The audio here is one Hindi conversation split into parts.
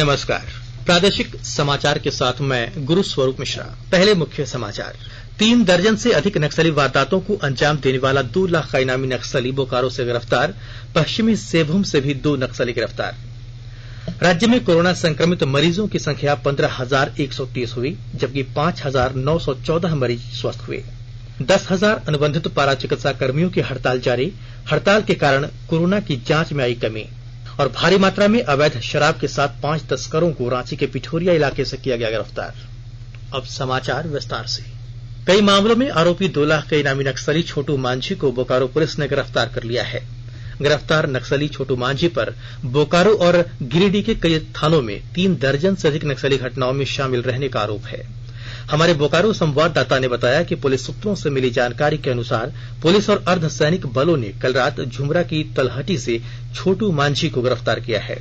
नमस्कार। प्रादेशिक समाचार के साथ मैं गुरु स्वरूप मिश्रा। पहले मुख्य समाचार। 3 दर्जन से अधिक नक्सली वारदातों को अंजाम देने वाला 2 लाख का इनामी नक्सली बोकारो से गिरफ्तार। पश्चिमी सिंहभूम से भी 2 नक्सली गिरफ्तार। राज्य में कोरोना संक्रमित मरीजों की संख्या 15,130 हुई, जबकि 5,914 मरीज स्वस्थ हुए। 10,000 अनुबंधित पारा चिकित्सा कर्मियों की हड़ताल जारी। हड़ताल के कारण कोरोना की जांच में आई कमी। और भारी मात्रा में अवैध शराब के साथ 5 तस्करों को रांची के पिठोरिया इलाके से किया गया गिरफ्तार। अब समाचार विस्तार से। कई मामलों में आरोपी 2 लाख के इनामी नक्सली छोटू मांझी को बोकारो पुलिस ने गिरफ्तार कर लिया है। गिरफ्तार नक्सली छोटू मांझी पर बोकारो और गिरिडीह के कई थानों में 3 दर्जन से अधिक नक्सली घटनाओं में शामिल रहने का आरोप है। हमारे बोकारो संवाददाता ने बताया कि पुलिस सूत्रों से मिली जानकारी के अनुसार पुलिस और अर्धसैनिक बलों ने कल रात झुमरा की तलहटी से छोटू मांझी को गिरफ्तार किया है।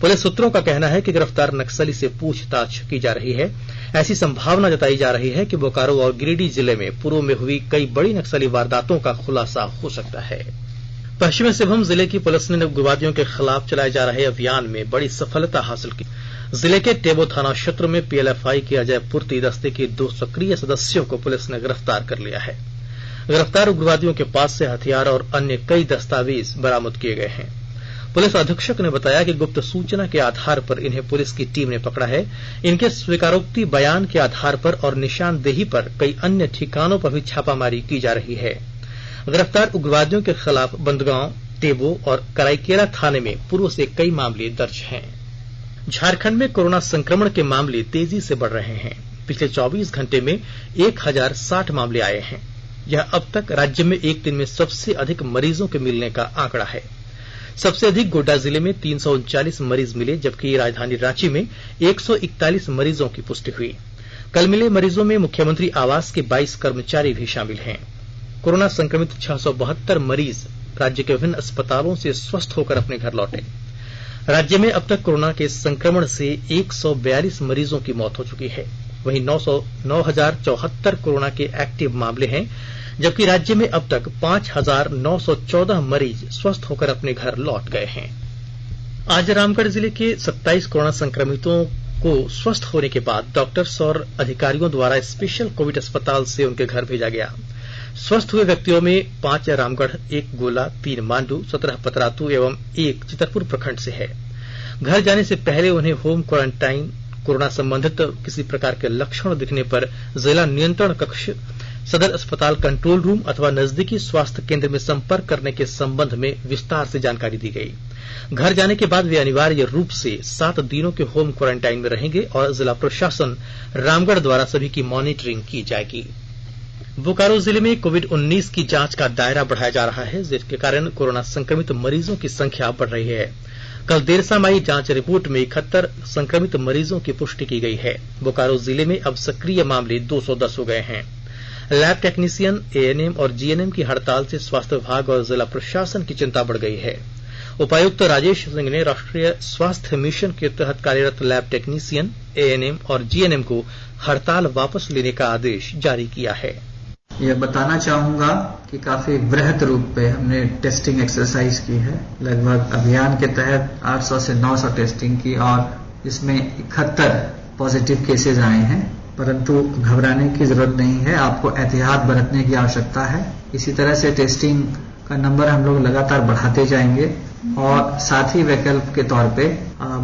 पुलिस सूत्रों का कहना है कि गिरफ्तार नक्सली से पूछताछ की जा रही है। ऐसी संभावना जताई जा रही है कि बोकारो और गिरिडीह जिले में पूर्व में हुई कई बड़ी नक्सली वारदातों का खुलासा हो सकता है। पश्चिमी सिंहभूम जिले की पुलिस ने उग्रवादियों के खिलाफ चलाए जा रहे अभियान में बड़ी सफलता हासिल की। जिले के टेबो थाना क्षेत्र में पीएलएफआई के अजय पूर्ति दस्ते के 2 सक्रिय सदस्यों को पुलिस ने गिरफ्तार कर लिया है। गिरफ्तार उग्रवादियों के पास से हथियार और अन्य कई दस्तावेज बरामद किए गए हैं। पुलिस अधीक्षक ने बताया कि गुप्त सूचना के आधार पर इन्हें पुलिस की टीम ने पकड़ा है। इनके स्वीकारोक्ति बयान के आधार पर और निशानदेही पर कई अन्य ठिकानों पर भी छापामारी की जा रही है। गिरफ्तार उग्रवादियों के खिलाफ बंदगांव, टेबो और कराईकेला थाने में पूर्व से कई मामले दर्ज हैं। झारखंड में कोरोना संक्रमण के मामले तेजी से बढ़ रहे हैं। पिछले 24 घंटे में 1060 मामले आए हैं। यह अब तक राज्य में एक दिन में सबसे अधिक मरीजों के मिलने का आंकड़ा है। सबसे अधिक गोड्डा जिले में 339 मरीज मिले, जबकि राजधानी रांची में 141 मरीजों की पुष्टि हुई। कल मिले मरीजों में मुख्यमंत्री आवास के 22 कर्मचारी भी शामिल हैं। कोरोना संक्रमित 672 मरीज राज्य के विभिन्न अस्पतालों से स्वस्थ होकर अपने घर लौटे। राज्य में अब तक कोरोना के संक्रमण से 142 मरीजों की मौत हो चुकी है। वहीं 9,074 कोरोना के एक्टिव मामले हैं, जबकि राज्य में अब तक 5,914 मरीज स्वस्थ होकर अपने घर लौट गए हैं। आज रामगढ़ जिले के 27 कोरोना संक्रमितों को स्वस्थ होने के बाद डॉक्टर्स और अधिकारियों द्वारा स्पेशल कोविड अस्पताल से उनके घर भेजा गया। स्वस्थ हुए व्यक्तियों में 5 रामगढ़, 1 गोला, 3 मांडू, 17 पतरातू एवं 1 चितरपुर प्रखंड से है। घर जाने से पहले उन्हें होम क्वारंटाइन, कोरोना संबंधित किसी प्रकार के लक्षण दिखने पर जिला नियंत्रण कक्ष, सदर अस्पताल कंट्रोल रूम अथवा नजदीकी स्वास्थ्य केंद्र में संपर्क करने के संबंध में विस्तार से जानकारी दी गई। घर जाने के बाद वे अनिवार्य रूप से 7 दिनों के होम क्वारंटाइन में रहेंगे और जिला प्रशासन रामगढ़ द्वारा सभी की मॉनिटरिंग की जाएगी। बोकारो जिले में कोविड-19 की जांच का दायरा बढ़ाया जा रहा है, जिसके कारण कोरोना संक्रमित मरीजों की संख्या बढ़ रही है। कल देर शाम आई जांच रिपोर्ट में 71 संक्रमित मरीजों की पुष्टि की गई है। बोकारो जिले में अब सक्रिय मामले 210 हो गए हैं। लैब टेक्नीशियन, एएनएम और जीएनएम की हड़ताल से स्वास्थ्य विभाग और जिला प्रशासन की चिंता बढ़ गई है। उपायुक्त राजेश सिंह ने राष्ट्रीय स्वास्थ्य मिशन के तहत कार्यरत लैब टेक्नीशियन, एएनएम और जीएनएम को हड़ताल वापस लेने का आदेश जारी किया है। यह बताना चाहूंगा कि काफी वृहद रूप पे हमने टेस्टिंग एक्सरसाइज की है। लगभग अभियान के तहत 800 से 900 टेस्टिंग की और इसमें 71 पॉजिटिव केसेज आए हैं। परंतु घबराने की जरूरत नहीं है, आपको एहतियात बरतने की आवश्यकता है। इसी तरह से टेस्टिंग का नंबर हम लोग लगातार बढ़ाते जाएंगे और साथ ही वैकल्प के तौर पे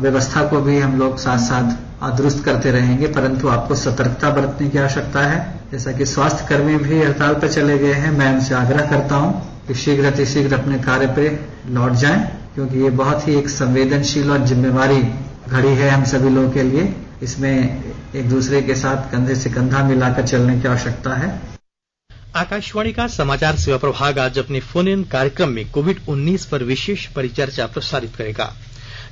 व्यवस्था को भी हम लोग साथ साथ दुरुस्त करते रहेंगे। परंतु आपको सतर्कता बरतने की आवश्यकता है। जैसा कि स्वास्थ्य कर्मी भी हड़ताल पर चले गए हैं, मैं उनसे आग्रह करता हूं कि शीघ्र अतिशीघ्र अपने कार्य पे लौट जाएं, क्योंकि ये बहुत ही एक संवेदनशील और जिम्मेवारी घड़ी है हम सभी लोगों के लिए। इसमें एक दूसरे के साथ कंधे से कंधा मिलाकर चलने की आवश्यकता है। आकाशवाणी का समाचार सेवा प्रभाग आज अपने फोन इन कार्यक्रम में कोविड-19 पर विशेष परिचर्चा प्रसारित करेगा।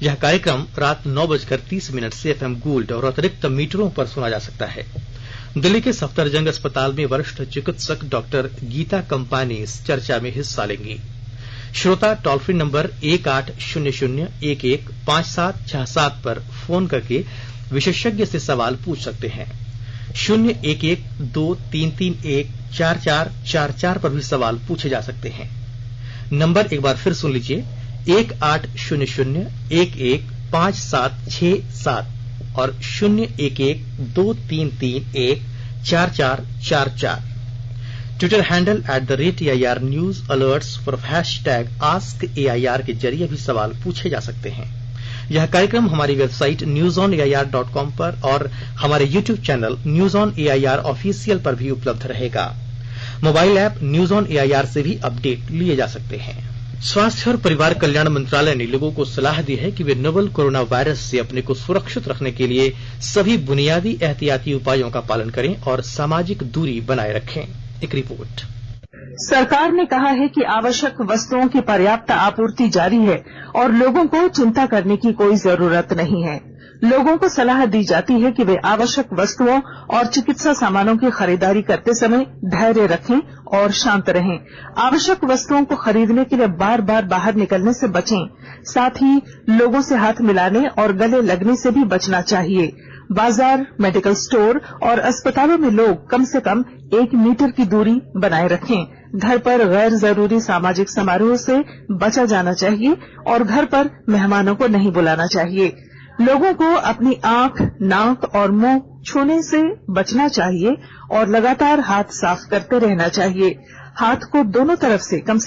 यह कार्यक्रम रात 9:30 से एफएम गोल्ड और अतिरिक्त मीटरों पर सुना जा सकता है। दिल्ली के सफदरजंग अस्पताल में वरिष्ठ चिकित्सक डॉक्टर गीता कंपानी इस चर्चा में हिस्सा लेंगी। श्रोता टोल फ्री नंबर 1800115767 पर फोन करके विशेषज्ञ से सवाल पूछ सकते हैं। 01123314444 पर भी सवाल पूछे जा सकते हैं। नंबर एक बार फिर सुन लीजिए, 180011 5767 और 01123314444। Twitter handle @AIR News Alerts पर #AskAIR के जरिए भी सवाल पूछे जा सकते हैं। यह कार्यक्रम हमारी वेबसाइट newsonair.com पर और हमारे YouTube channel news on AIR official पर भी उपलब्ध रहेगा। Mobile app news on AIR से भी अपडेट लिए जा सकते हैं। स्वास्थ्य और परिवार कल्याण मंत्रालय ने लोगों को सलाह दी है कि वे नोवल कोरोना वायरस से अपने को सुरक्षित रखने के लिए सभी बुनियादी एहतियाती उपायों का पालन करें और सामाजिक दूरी बनाए रखें। एक रिपोर्ट। सरकार ने कहा है कि आवश्यक वस्तुओं की पर्याप्त आपूर्ति जारी है और लोगों को चिंता करने की कोई जरूरत नहीं है। लोगों को सलाह दी जाती है कि वे आवश्यक वस्तुओं और चिकित्सा सामानों की खरीदारी करते समय धैर्य रखें और शांत रहें। आवश्यक वस्तुओं को खरीदने के लिए बार बार बाहर निकलने से बचें। साथ ही लोगों से हाथ मिलाने और गले लगने से भी बचना चाहिए। बाजार, मेडिकल स्टोर और अस्पतालों में लोग कम से कम 1 मीटर की दूरी बनाए रखें। घर पर गैर जरूरी सामाजिक समारोह से बचा जाना चाहिए और घर पर मेहमानों को नहीं बुलाना चाहिए। लोगों को अपनी आंख, नाक और मुंह छूने से बचना चाहिए और लगातार हाथ साफ करते रहना चाहिए। हाथ को दोनों तरफ से कम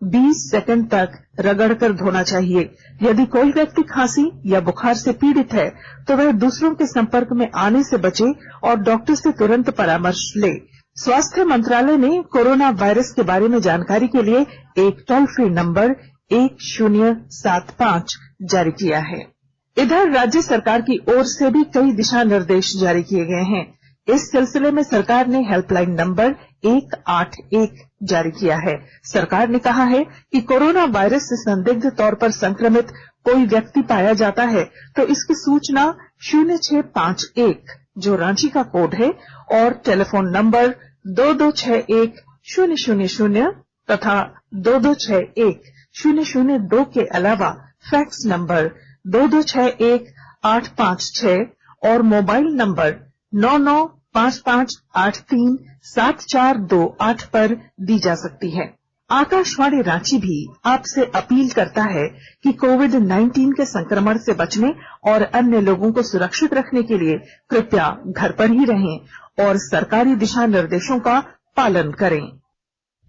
20 सेकंड तक रगड़कर धोना चाहिए। यदि कोई व्यक्ति खांसी या बुखार से पीड़ित है तो वह दूसरों के संपर्क में आने से बचे और डॉक्टर से तुरंत परामर्श ले। स्वास्थ्य मंत्रालय ने कोरोना वायरस के बारे में जानकारी के लिए एक टोल फ्री नंबर 1075 जारी किया है। इधर राज्य सरकार की ओर से भी कई दिशा निर्देश जारी किए गए हैं। इस सिलसिले में सरकार ने हेल्पलाइन नंबर 181 जारी किया है। सरकार ने कहा है कि कोरोना वायरस से संदिग्ध तौर पर संक्रमित कोई व्यक्ति पाया जाता है तो इसकी सूचना 0651 जो रांची का कोड है और टेलीफोन नंबर 2261-000 तथा 2261-002 के अलावा फैक्स नंबर 2261-856 और मोबाइल नंबर 9955837428 पर दी जा सकती है। आकाशवाणी रांची भी आपसे अपील करता है कि कोविड-19 के संक्रमण से बचने और अन्य लोगों को सुरक्षित रखने के लिए कृपया घर पर ही रहें और सरकारी दिशा निर्देशों का पालन करें।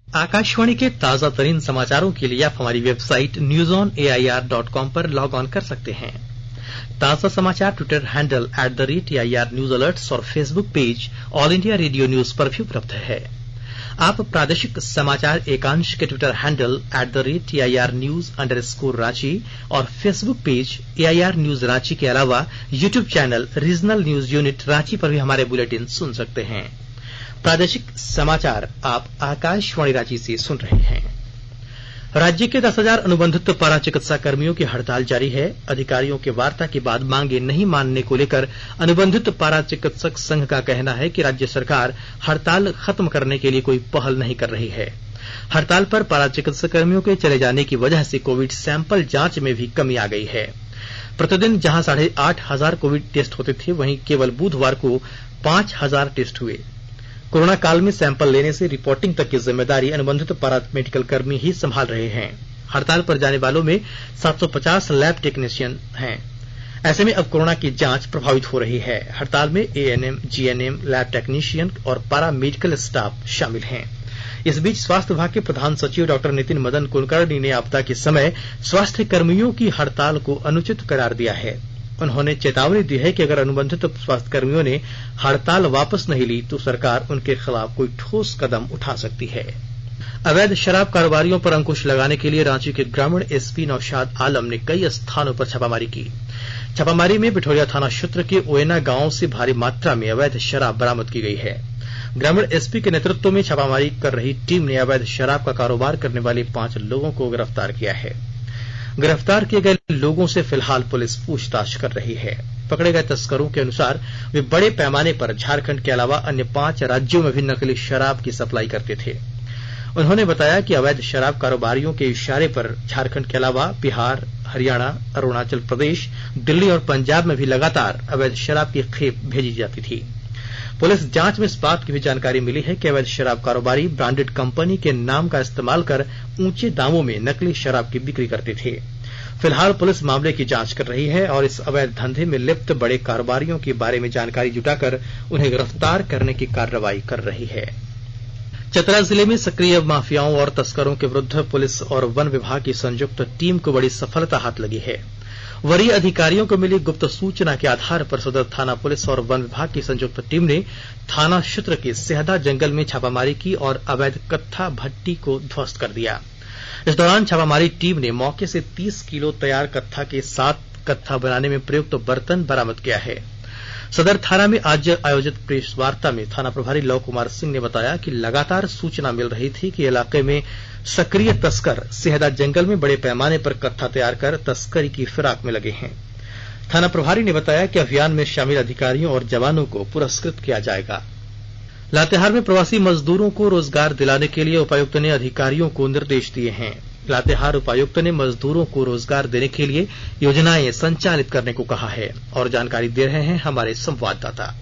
आकाशवाणी के ताजा तरीन समाचारों के लिए आप हमारी वेबसाइट newsonair.com पर लॉग ऑन कर सकते हैं। ताजा समाचार Twitter handle @AIR News Alerts और Facebook page all India radio news पर भी उपलब्ध है। आप प्रादेशिक समाचार एकांश के ट्विटर हैंडल @AIR News_Ranchi और Facebook page AIR News Ranchi के अलावा YouTube channel regional news unit Ranchi पर भी हमारे बुलेटिन सुन सकते हैं। प्रादेशिक समाचार आप आकाशवाणी रांची से सुन रहे हैं। राज्य के 10,000 अनुबंधित पारा चिकित्सा कर्मियों की हड़ताल जारी है। अधिकारियों के वार्ता के बाद मांगे नहीं मानने को लेकर अनुबंधित पारा चिकित्सक संघ का कहना है कि राज्य सरकार हड़ताल खत्म करने के लिए कोई पहल नहीं कर रही है। हड़ताल पर पारा चिकित्सक कर्मियों के चले जाने की वजह से कोविड सैंपल जांच में भी कमी आ गई है। प्रतिदिन जहां 8,500 कोविड टेस्ट होते थे वहीं केवल बुधवार को 5,000 टेस्ट हुए। कोरोना काल में सैंपल लेने से रिपोर्टिंग तक की जिम्मेदारी अनुबंधित पारा मेडिकल कर्मी ही संभाल रहे हैं। हड़ताल पर जाने वालों में 750 लैब टेक्नीशियन हैं। ऐसे में अब कोरोना की जांच प्रभावित हो रही है। हड़ताल में ANM, GNM, लैब टेक्नीशियन और पारा मेडिकल स्टाफ शामिल हैं। इस बीच स्वास्थ्य विभाग के प्रधान सचिव डॉक्टर नितिन मदन कुलकर्णी ने आपदा के समय स्वास्थ्य कर्मियों की हड़ताल को अनुचित करार दिया है। उन्होंने चेतावनी दी है कि अगर अनुबंधित स्वास्थ्य कर्मियों ने हड़ताल वापस नहीं ली तो सरकार उनके खिलाफ कोई ठोस कदम उठा सकती है। अवैध शराब कारोबारियों पर अंकुश लगाने के लिए रांची के ग्रामीण SP नौशाद आलम ने कई स्थानों पर छापामारी की। छापामारी में बिठोरिया थाना क्षेत्र के ओयना गांव से भारी मात्रा में अवैध शराब बरामद की गई है। ग्रामीण SP के नेतृत्व में छापामारी कर रही टीम ने अवैध शराब का कारोबार करने वाले 5 लोगों को गिरफ्तार किया है। गिरफ्तार किए गए लोगों से फिलहाल पुलिस पूछताछ कर रही है। पकड़े गए तस्करों के अनुसार वे बड़े पैमाने पर झारखंड के अलावा अन्य 5 राज्यों में भी नकली शराब की सप्लाई करते थे। उन्होंने बताया कि अवैध शराब कारोबारियों के इशारे पर झारखंड के अलावा बिहार, हरियाणा, अरुणाचल प्रदेश, दिल्ली और पंजाब में भी लगातार अवैध शराब की खेप भेजी जाती थी। पुलिस जांच में इस बात की भी जानकारी मिली है कि अवैध शराब कारोबारी ब्रांडेड कंपनी के नाम का इस्तेमाल कर ऊंचे दामों में नकली शराब की बिक्री करते थे। फिलहाल पुलिस मामले की जांच कर रही है और इस अवैध धंधे में लिप्त बड़े कारोबारियों के बारे में जानकारी जुटाकर उन्हें गिरफ्तार करने की कार्रवाई कर रही है। चतरा जिले में सक्रिय माफियाओं और तस्करों के विरुद्ध पुलिस और वन विभाग की संयुक्त टीम को बड़ी सफलता हाथ लगी है। वरीय अधिकारियों को मिली गुप्त सूचना के आधार पर सदर थाना पुलिस और वन विभाग की संयुक्त टीम ने थाना क्षेत्र के सेहदा जंगल में छापामारी की और अवैध कत्था भट्टी को ध्वस्त कर दिया। इस दौरान छापामारी टीम ने मौके से 30 किलो तैयार कत्था के साथ कत्था बनाने में प्रयुक्त बर्तन बरामद किया है। सदर थाना में आज आयोजित प्रेस वार्ता में थाना प्रभारी लव कुमार सिंह ने बताया कि लगातार सूचना मिल रही थी कि इलाके में सक्रिय तस्कर सेहदा जंगल में बड़े पैमाने पर कत्था तैयार कर तस्करी की फिराक में लगे हैं। थाना प्रभारी ने बताया कि अभियान में शामिल अधिकारियों और जवानों को पुरस्कृत किया जाएगा। लातेहार में प्रवासी मजदूरों को रोजगार दिलाने के लिए उपायुक्त ने अधिकारियों को निर्देश दिए हैं। लातेहार उपायुक्त ने मजदूरों को रोजगार देने के लिए योजनाएं संचालित करने को कहा है और जानकारी दे रहे हैं हमारे संवाददाता।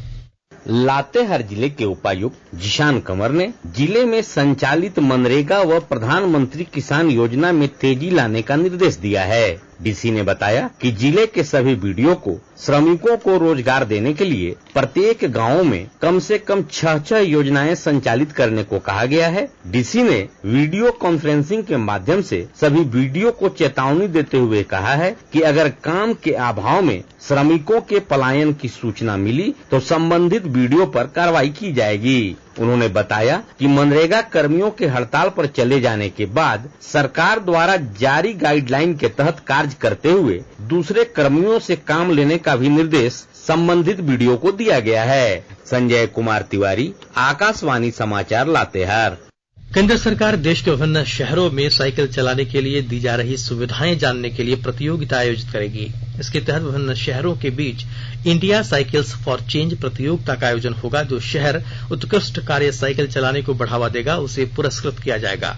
लातेहार जिले के उपायुक्त जिशान कमर ने जिले में संचालित मनरेगा व प्रधानमंत्री किसान योजना में तेजी लाने का निर्देश दिया है। डीसी ने बताया कि जिले के सभी बीडीओ को श्रमिकों को रोजगार देने के लिए प्रत्येक गांव में कम से कम 6 योजनाएं संचालित करने को कहा गया है। डीसी ने वीडियो कॉन्फ्रेंसिंग के माध्यम से सभी बीडीओ को चेतावनी देते हुए कहा है कि अगर काम के अभाव में श्रमिकों के पलायन की सूचना मिली तो संबंधित बीडीओ पर कार्रवाई की जाएगी। उन्होंने बताया कि मनरेगा कर्मियों के हड़ताल पर चले जाने के बाद सरकार द्वारा जारी गाइडलाइन के तहत कार्य करते हुए दूसरे कर्मियों से काम लेने का भी निर्देश संबंधित बीडीओ को दिया गया है। संजय कुमार तिवारी, आकाशवाणी समाचार, लातेहार। केंद्र सरकार देश के विभिन्न शहरों में साइकिल चलाने के लिए दी जा रही सुविधाएं जानने के लिए प्रतियोगिता आयोजित करेगी। इसके तहत विभिन्न शहरों के बीच इंडिया साइकिल्स फॉर चेंज प्रतियोगिता का आयोजन होगा। जो शहर उत्कृष्ट कार्य साइकिल चलाने को बढ़ावा देगा उसे पुरस्कृत किया जाएगा।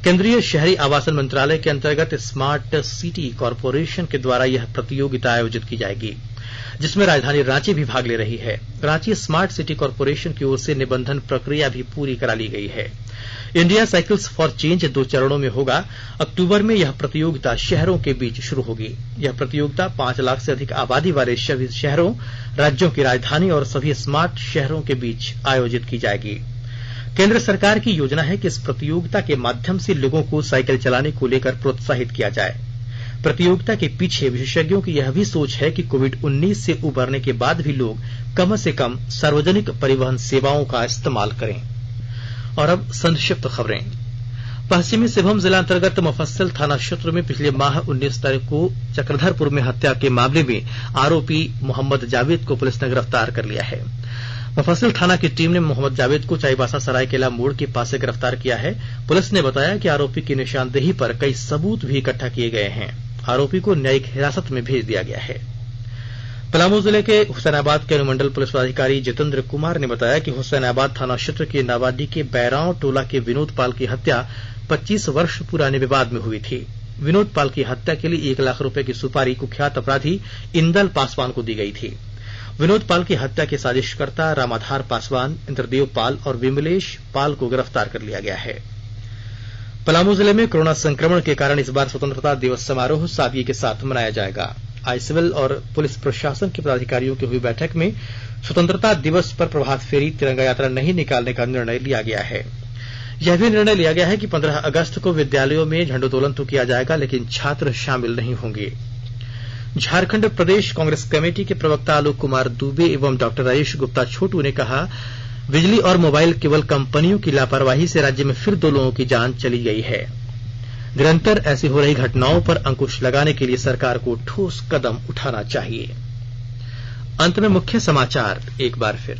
केंद्रीय शहरी आवासन मंत्रालय के अंतर्गत स्मार्ट सिटी कॉरपोरेशन के द्वारा यह प्रतियोगिता आयोजित की जाएगी, जिसमें राजधानी रांची भी भाग ले रही है। रांची स्मार्ट सिटी कॉरपोरेशन की ओर से निबंधन प्रक्रिया भी पूरी करा ली गई है। इंडिया साइकिल्स फॉर चेंज 2 चरणों में होगा। अक्टूबर में यह प्रतियोगिता शहरों के बीच शुरू होगी। यह प्रतियोगिता 5 लाख से अधिक आबादी वाले सभी शहरों, राज्यों की राजधानी और सभी स्मार्ट शहरों के बीच आयोजित की जाएगी। केंद्र सरकार की योजना है कि इस प्रतियोगिता के माध्यम से लोगों को साइकिल चलाने को लेकर प्रोत्साहित किया जाए। प्रतियोगिता के पीछे विशेषज्ञों की यह भी सोच है कि कोविड-19 से उबरने के बाद भी लोग कम से कम सार्वजनिक परिवहन सेवाओं का इस्तेमाल करें। और अब संक्षिप्त खबरें। पश्चिमी सिंहभूम जिला अंतर्गत मुफस्सिल थाना क्षेत्र में पिछले माह 19 तारीख को चक्रधरपुर में हत्या के मामले में आरोपी मोहम्मद जावेद को पुलिस ने गिरफ्तार कर लिया है। मुफस्सिल थाना की टीम ने मोहम्मद जावेद को चाईबासा सरायकेला मोड़ के पास से गिरफ्तार किया है। पुलिस ने बताया कि आरोपी की निशानदेही पर कई सबूत भी इकट्ठा किए गए हैं। आरोपी को न्यायिक हिरासत में भेज दिया गया है। पलामू जिले के हुसैनाबाद के अनुमंडल पुलिस पदाधिकारी जितेंद्र कुमार ने बताया कि हुसैनाबाद थाना क्षेत्र के नावाडी के बैरांव टोला के विनोद पाल की हत्या 25 वर्ष पुराने विवाद में हुई थी। विनोद पाल की हत्या के लिए 1 लाख रुपए की सुपारी कुख्यात अपराधी इंदल पासवान को दी गई थी। विनोद पाल की हत्या के साजिशकर्ता रामाधार पासवान, इंद्रदेव पाल और विमलेश पाल को गिरफ्तार कर लिया गया है। पलामू जिले में कोरोना संक्रमण के कारण इस बार स्वतंत्रता दिवस समारोह सादगी के साथ मनाया जाएगा। आज सिविल और पुलिस प्रशासन के पदाधिकारियों की हुई बैठक में स्वतंत्रता दिवस पर प्रभात फेरी, तिरंगा यात्रा नहीं निकालने का निर्णय लिया गया है। यह भी निर्णय लिया गया है कि 15 अगस्त को विद्यालयों में झंडोत्तोलन तो किया जाएगा, लेकिन छात्र शामिल नहीं होंगे। झारखंड प्रदेश कांग्रेस कमेटी के प्रवक्ता आलोक कुमार दुबे एवं डॉ राजेश गुप्ता छोटू ने कहा, बिजली और मोबाइल केबल कंपनियों की लापरवाही से राज्य में फिर 2 लोगों की जान चली गई है। निरंतर ऐसी हो रही घटनाओं पर अंकुश लगाने के लिए सरकार को ठोस कदम उठाना चाहिए। अंत में मुख्य समाचार एक बार फिर।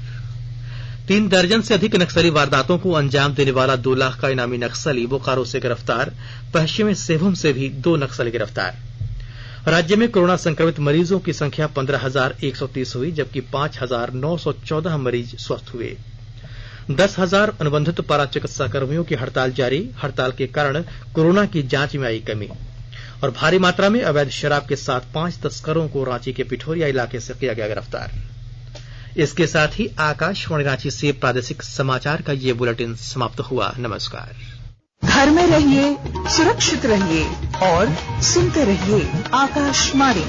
3 दर्जन से अधिक नक्सली वारदातों को अंजाम देने वाला 2 लाख का इनामी नक्सली बोकारो से गिरफ्तार। पश्चिमी सिंहभूम से भी 2 नक्सली गिरफ्तार। राज्य में कोरोना संक्रमित मरीजों की संख्या 15,130 हुई, जबकि 5,914 मरीज स्वस्थ हुए। 10,000 अनुबंधित पारा चिकित्सा कर्मियों की हड़ताल जारी। हड़ताल के कारण कोरोना की जांच में आई कमी। और भारी मात्रा में अवैध शराब के साथ 5 तस्करों को रांची के पिठोरिया इलाके से किया गया गिरफ्तार। इसके साथ ही आकाशवाणी रांची से प्रादेशिक समाचार का ये बुलेटिन समाप्त हुआ। नमस्कार। घर में रहिए, सुरक्षित रहिए और सुनते रहिए आकाशवाणी।